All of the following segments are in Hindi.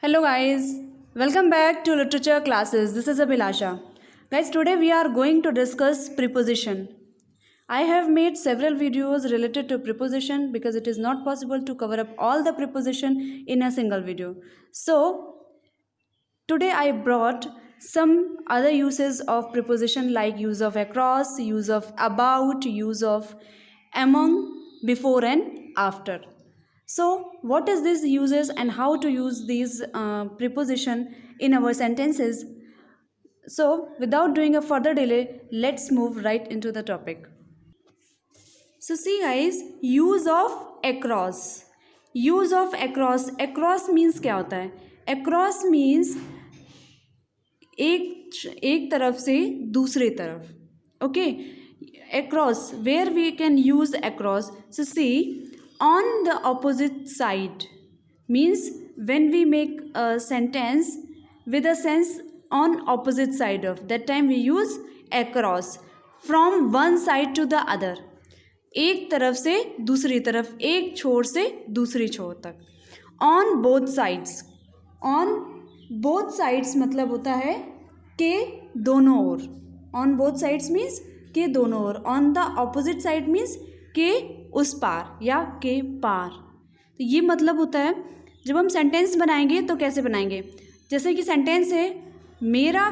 Hello guys, welcome back to literature classes. This is Abhilasha. Guys, today we are going to discuss preposition. I have made several videos related to preposition because it is not possible to cover up all the preposition in a single video. So, today I brought some other uses of preposition like use of across, use of about, use of among, before and after. So, what is these uses and how to use these preposition in our sentences? So, without doing a further delay, let's move right into the topic. So, see guys, use of across. Use of across. Across means क्या होता है? Across means एक तरफ से दूसरे तरफ. Okay, across, where we can use across. So see, on the opposite side means when we make a sentence with a sense on opposite side of, that time we use across. From one side to the other, एक तरफ से दूसरी तरफ, एक छोर से दूसरी छोर तक. On both sides. On both sides मतलब होता है के दोनों ओर. ऑन बोथ साइड्स मीन्स के दोनों ओर. On the opposite side means के उस पार या के पार. तो ये मतलब होता है जब हम सेंटेंस बनाएंगे तो कैसे बनाएंगे. जैसे कि सेंटेंस है मेरा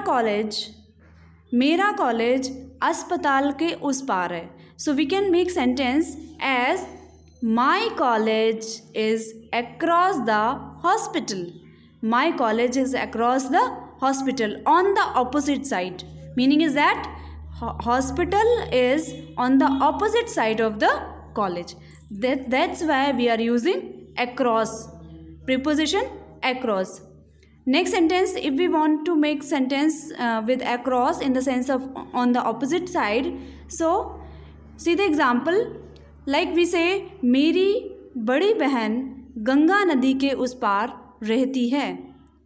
कॉलेज अस्पताल के उस पार है. So we can make sentence as my college is across the hospital. My college is across the hospital on the opposite side. Meaning is that hospital is on the opposite side of the college. That's why we are using across. Preposition across. Next sentence, if we want to make sentence with across in the sense of on the opposite side. So, see the example. Like we say, मेरी बड़ी बहन गंगा नदी के उस पार रहती है.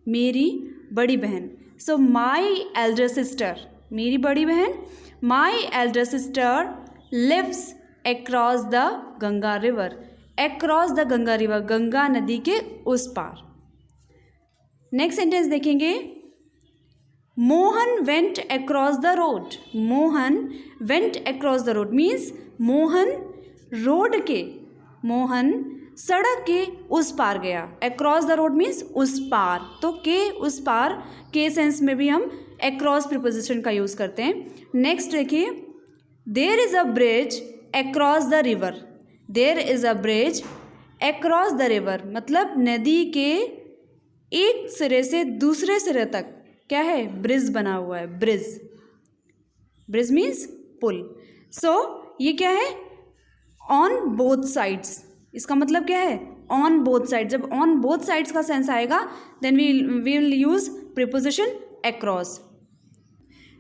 मेरी बड़ी बहन. सो माई एल्डर सिस्टर, मेरी बड़ी बहन, my elder sister lives across the Ganga river. Across the Ganga river, Ganga नदी के उस पार. नेक्स्ट सेंटेंस देखेंगे Mohan went across the road. Mohan went across the road means Mohan सड़क के उस पार गया. अक्रॉस द रोड मीन्स उस पार. तो के उस पार के सेंस में भी हम अक्रॉस प्रीपोजिशन का यूज़ करते हैं. नेक्स्ट देखिए there is a bridge across the river. There is a bridge across the river मतलब नदी के एक सिरे से दूसरे सिरे तक क्या है, ब्रिज बना हुआ है. ब्रिज मीन्स पुल. सो ये क्या है, ऑन बोथ साइड्स. इसका मतलब क्या है, ऑन बोथ साइड. जब ऑन बोथ साइड्स का सेंस आएगा then we will use preposition across.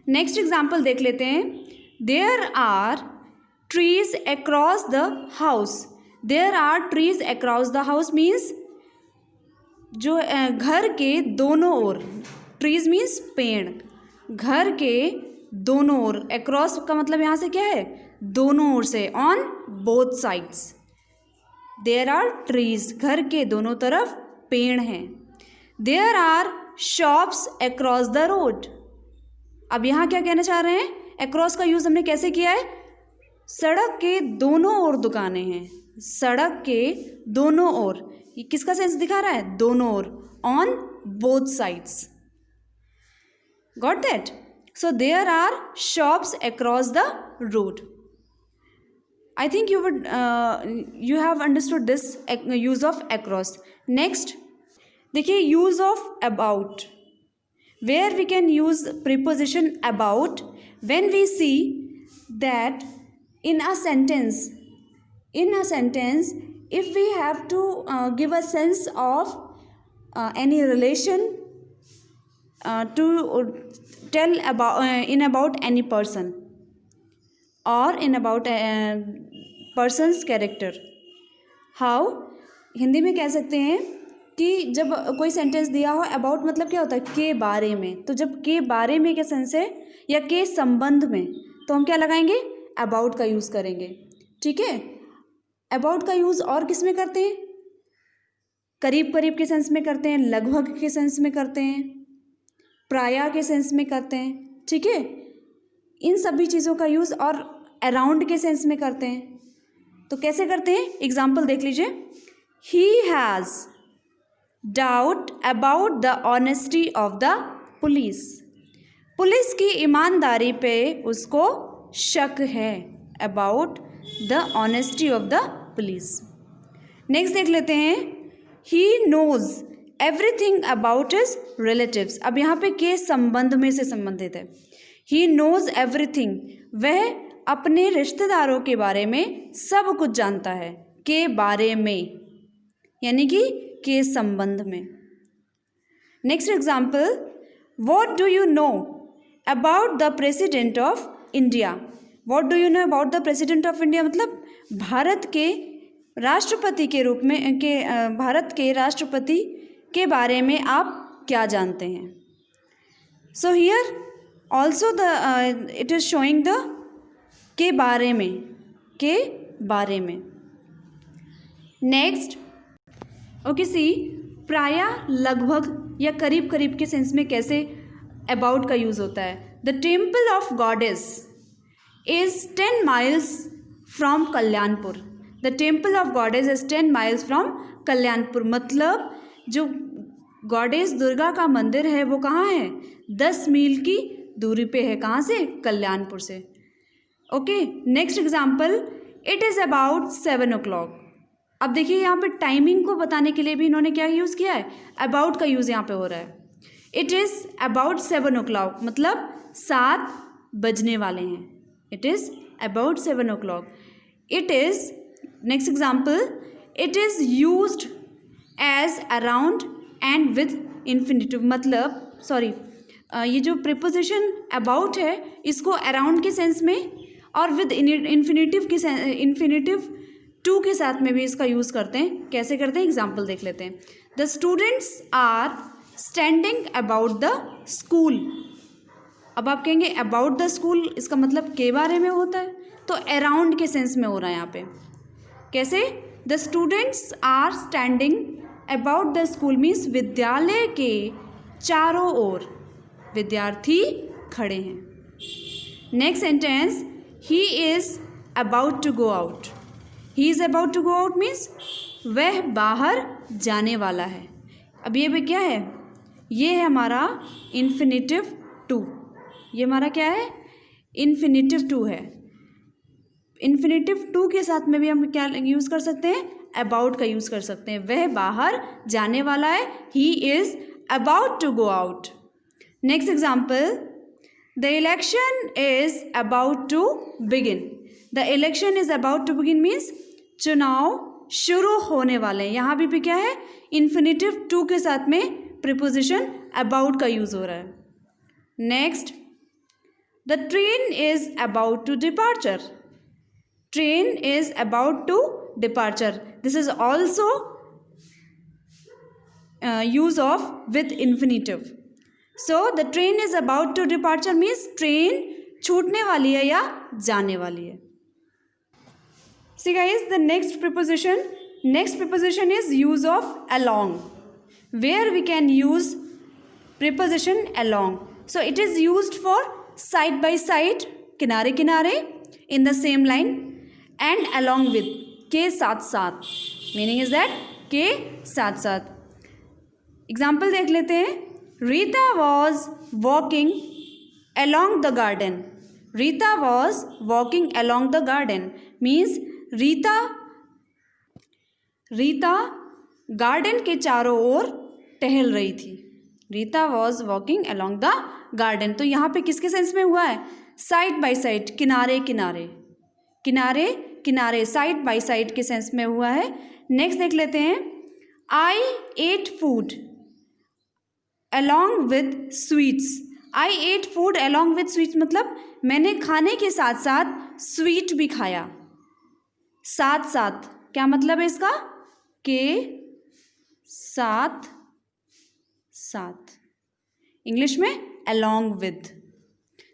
Next example देख लेते हैं. There are trees across the house. There are trees across the house means जो घर के दोनों ओर. ट्रीज मीन्स पेड़. घर के दोनों ओर. अक्रॉस का मतलब यहाँ से क्या है, दोनों ओर से. On both sides there are trees, घर के दोनों तरफ पेड़ हैं. There are shops across the road. अब यहाँ क्या कहना चाह रहे हैं, अक्रॉस का यूज़ हमने कैसे किया है, सड़क के दोनों ओर दुकानें हैं. सड़क के दोनों ओर, ये किसका सेंस दिखा रहा है, दोनों ओर. On both sides. Got that. So there are shops across the road. I think you have understood this use of across. Next देखिए use of about, where we can use preposition about when we see that in a sentence if we have to give a sense of any relation to tell about any person और in about persons character. How, Hindi में कह सकते हैं कि जब कोई सेंटेंस दिया हो अबाउट मतलब क्या होता है, के बारे में. तो जब के बारे में का सेंस है या के संबंध में तो हम क्या लगाएंगे, अबाउट का यूज़ करेंगे. ठीक है. अबाउट का यूज़ और किस में करते हैं, करीब करीब के सेंस में करते हैं, लगभग के सेंस में करते हैं, प्रायः के सेंस में करते हैं, ठीक है, इन सभी चीज़ों का यूज़, और अराउंड के सेंस में करते हैं। तो कैसे करते हैं, एग्जाम्पल देख लीजिए। He has doubt about the honesty of the police. Police की ईमानदारी पे उसको शक है, about the honesty of the police. Next देख लेते हैं, he knows everything about his relatives. अब यहाँ पे के संबंध में से संबंधित है। ही नोज एवरीथिंग, वह अपने रिश्तेदारों के बारे में सब कुछ जानता है, के बारे में, यानी कि के संबंध में। Next example, what do you know about the president of India. What do you know about the president of India मतलब भारत के राष्ट्रपति के रूप में भारत के राष्ट्रपति के बारे में आप क्या जानते हैं। So here also the it is showing the के बारे में, के बारे में। नेक्स्ट, ओके सी, प्रायः, लगभग या करीब करीब के सेंस में कैसे अबाउट का यूज़ होता है। The temple of goddess is 10 miles from Kalyanpur. The temple of goddess is 10 miles from Kalyanpur, मतलब जो गॉडेस दुर्गा का मंदिर है वो कहाँ है, 10 मील की दूरी पे है, कहाँ से, कल्याणपुर से। Okay, next example, it is about 7 o'clock। अब देखिए यहाँ पे टाइमिंग को बताने के लिए भी इन्होंने क्या यूज़ किया है, अबाउट का यूज़ यहाँ पे हो रहा है। इट इज़ अबाउट 7 o'clock मतलब 7 बजने वाले हैं, it is about 7 o'clock। It is, next example, it is used as around and with infinitive, मतलब सॉरी, ये जो प्रीपोजिशन अबाउट है इसको अराउंड के सेंस में और विद इन्फिनिटिव के इन्फिनिटिव टू के साथ में भी इसका यूज़ करते हैं। कैसे करते हैं, एग्जाम्पल देख लेते हैं। The students are standing about the school. अब आप कहेंगे अबाउट द स्कूल, इसका मतलब के बारे में होता है, तो अराउंड के सेंस में हो रहा है यहाँ पे। कैसे, the students are standing about the school means विद्यालय के चारों ओर विद्यार्थी खड़े हैं। Next sentence, he is about to go out. He is about to go out means वह बाहर जाने वाला है। अब ये भी क्या है, ये है हमारा इन्फिनिटिव टू, ये हमारा क्या है, इन्फिनिटिव टू है। इन्फिनिटिव टू के साथ में भी हम क्या यूज़ कर सकते हैं, अबाउट का यूज़ कर सकते हैं। वह बाहर जाने वाला है, he is about to go out. Next example, the election is about to begin. The election is about to begin means चुनाव शुरू होने वाले हैं। यहाँ भी क्या है, इन्फिनिटिव टू के साथ में प्रीपोजिशन अबाउट का यूज़ हो रहा है। Next, the train is about to departure. Train is about to departure, this is also use of with infinitive. So the train is about to departure means train छूटने वाली है या जाने वाली है। See guys, the next preposition is use of along, where we can use preposition along. So it is used for side by side, किनारे किनारे, in the same line, and along with, के साथ साथ, meaning is that के साथ साथ। एग्जाम्पल देख लेते हैं, Rita was walking along the garden. Rita was walking along the garden means Rita garden के चारों ओर टहल रही थी। Rita was walking along the garden, तो यहाँ पे किसके सेंस में हुआ है, साइड बाय साइड, किनारे किनारे, किनारे किनारे, साइड बाय साइड के सेंस में हुआ है। नेक्स्ट देख लेते हैं, I ate food along with sweets. I ate food along with sweets मतलब मैंने खाने के साथ साथ स्वीट भी खाया। साथ साथ क्या मतलब है इसका, के साथ साथ, इंग्लिश में along with.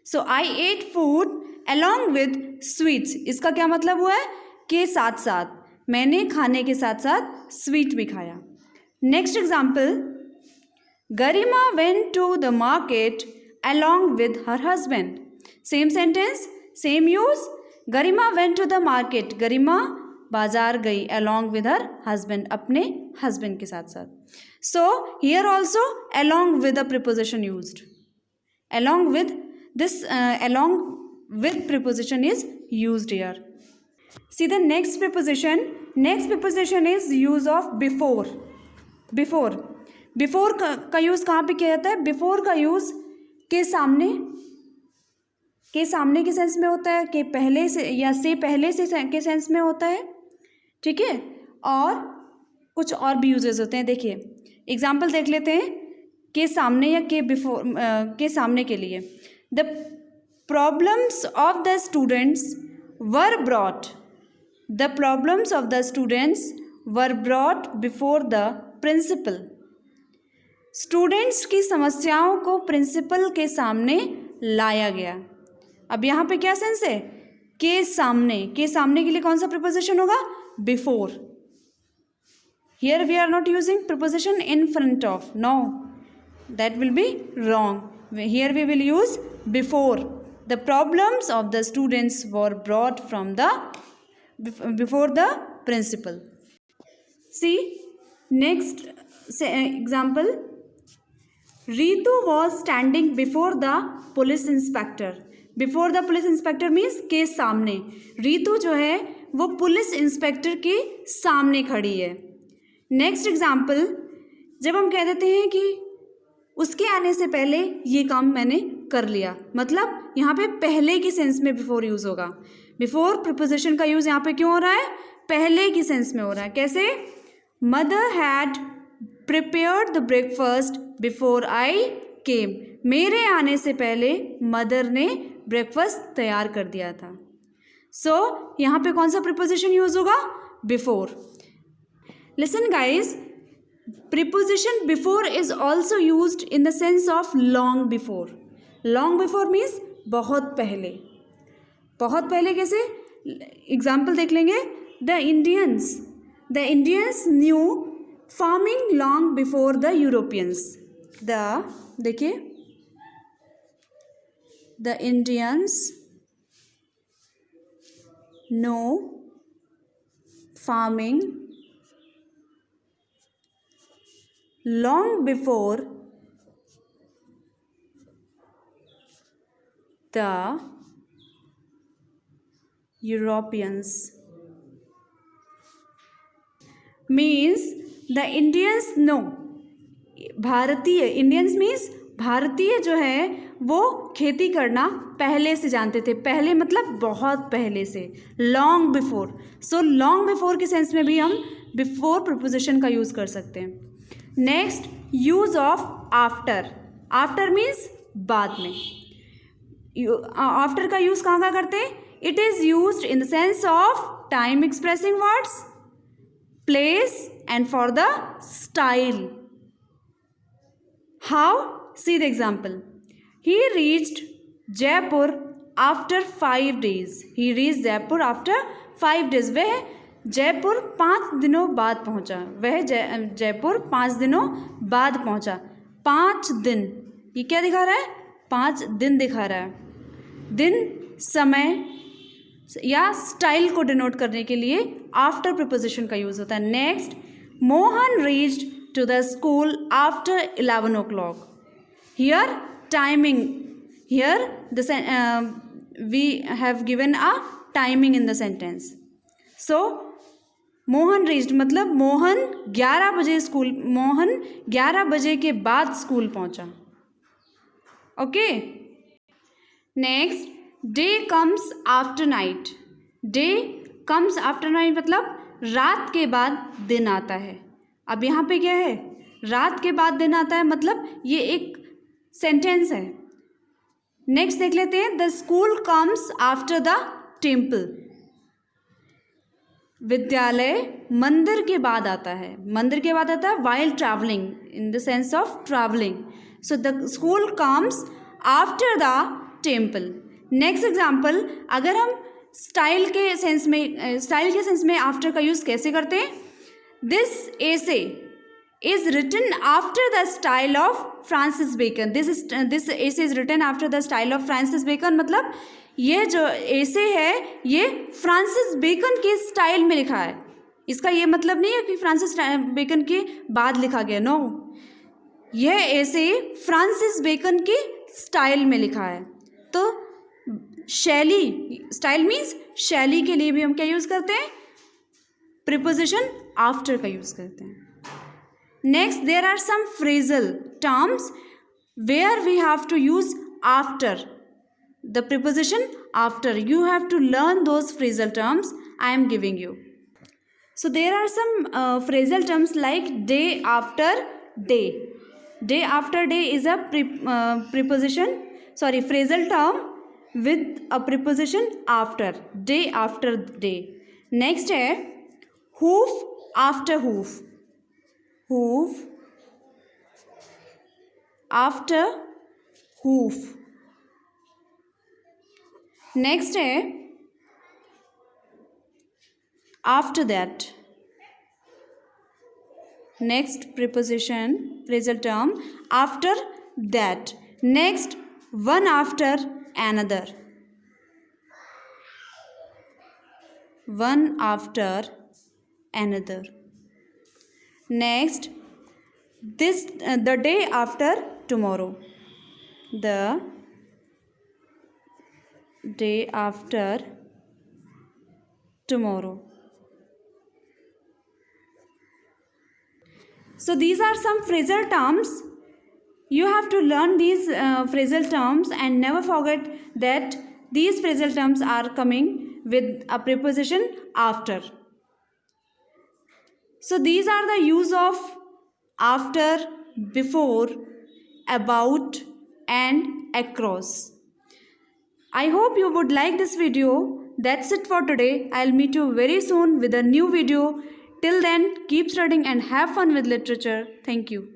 So I ate food along with sweets, इसका क्या मतलब हुआ है, के साथ साथ, मैंने खाने के साथ साथ स्वीट भी खाया। Next example, Garima went to the market along with her husband. Same sentence, same use. Garima went to the market, Garima बाजार गई along with her husband, अपने हस्बैंड के साथ साथ. So here also along with a preposition used. Along with this along with preposition is used here. See the next preposition. Next preposition is use of before. Before. Before का यूज कहाँ पे किया जाता है? Before का यूज के सामने के सेंस में होता है, के पहले से या से पहले से के सेंस में होता है. ठीक है, और कुछ और भी यूजेस होते हैं. देखिए एग्जाम्पल देख लेते हैं के सामने या के बिफोर के सामने के लिए. The problems of the students were brought. The problems of the students were brought before the principal. Students की समस्याओं को प्रिंसिपल के सामने लाया गया. अब यहाँ पे क्या सेंस है? के सामने. के सामने के लिए कौन सा प्रिपोजिशन होगा? Before. Here we are not using preposition in front of. No, that will be wrong. Here we will use before. The problems of the students were brought from the before the principal. See next example, Ritu was standing before the police inspector. Before the police inspector means के सामने. रीतु जो है वो पुलिस इंस्पेक्टर के सामने खड़ी है. नेक्स्ट एग्जाम्पल, जब हम कह देते हैं कि उसके आने से पहले ये काम मैंने कर लिया, मतलब यहाँ पे पहले की सेंस में बिफोर यूज होगा. बिफोर प्रिपोजिशन का यूज यहाँ पे क्यों हो रहा है? पहले की सेंस में हो रहा है. कैसे? Mother had prepared the breakfast before I came. मेरे आने से पहले मदर ने ब्रेकफास्ट तैयार कर दिया था. सो यहाँ पे कौन सा प्रिपोजिशन यूज होगा? Before. Listen guys, preposition before is also used in the sense of long before. Long before means बहुत पहले. बहुत पहले कैसे? एग्जाम्पल देख लेंगे. The Indians knew farming long before the Europeans. देखिए, the Indians know farming long before the Europeans. Means the Indians know, भारतीय, इंडियंस मीन्स भारतीय जो है वो खेती करना पहले से जानते थे. पहले मतलब बहुत पहले से. Long before. So long before के सेंस में भी हम बिफोर प्रिपोजिशन का यूज़ कर सकते हैं. Next, use of after. After means बाद में. आफ्टर का यूज़ कहाँ कहाँ करते हैं? It is used in the sense of time expressing words, place and for the style. How? See the example. He reached Jaipur after 5 days. He reached Jaipur after 5 days. वह जयपुर 5 दिनों बाद पहुंचा. वह जयपुर 5 दिनों बाद पहुंचा. 5 दिन, ये क्या दिखा रहा है? 5 दिन दिखा रहा है. दिन, समय या स्टाइल को डिनोट करने के लिए आफ्टर प्रिपोजिशन का यूज होता है. Next, Mohan reached to the school after 11 o'clock. Here timing, here we have given a timing in the sentence. So Mohan reached मतलब मोहन 11 बजे स्कूल, मोहन 11 बजे के बाद स्कूल पहुंचा. Okay. Next, day comes after night. Day comes after night मतलब रात के बाद दिन आता है. अब यहाँ पे क्या है? रात के बाद दिन आता है, मतलब ये एक सेंटेंस है. नेक्स्ट देख लेते हैं. The school comes after the temple. विद्यालय मंदिर के बाद आता है. मंदिर के बाद आता है while travelling, in the sense of travelling. So the school comes after the temple. Next example, अगर हम स्टाइल के सेंस में आफ्टर का यूज़ कैसे करते हैं? This essay is written after the style of Francis Bacon. This essay is written after the style of Francis Bacon. मतलब ये जो essay है ये फ्रांसिस बेकन के स्टाइल में लिखा है. इसका ये मतलब नहीं है कि फ्रांसिस बेकन के बाद लिखा गया. नो, यह essay फ्रांसिस बेकन के स्टाइल में लिखा है. तो शैली, स्टाइल मीन्स शैली के लिए भी हम क्या यूज़ करते हैं? प्रीपोजिशन आफ्टर का यूज़ करते हैं. Next, there are some phrasal terms where we have to use after, the preposition after. You have to learn those phrasal terms I am giving you. So there are some phrasal terms like day after day. Day after day is a phrasal term with a preposition after. Day after day. Next है hoof after hoof. Hoof after hoof. Next है after that. Next preposition, phrasal term after that. Next, one after another. One after another. Next, the day after tomorrow. The day after tomorrow. So these are some phrasal terms. You have to learn these phrasal terms and never forget that these phrasal terms are coming with a preposition after. So these are the use of after, before, about and across. I hope you would like this video. That's it for today. I'll meet you very soon with a new video. Till then, keep studying and have fun with literature. Thank you.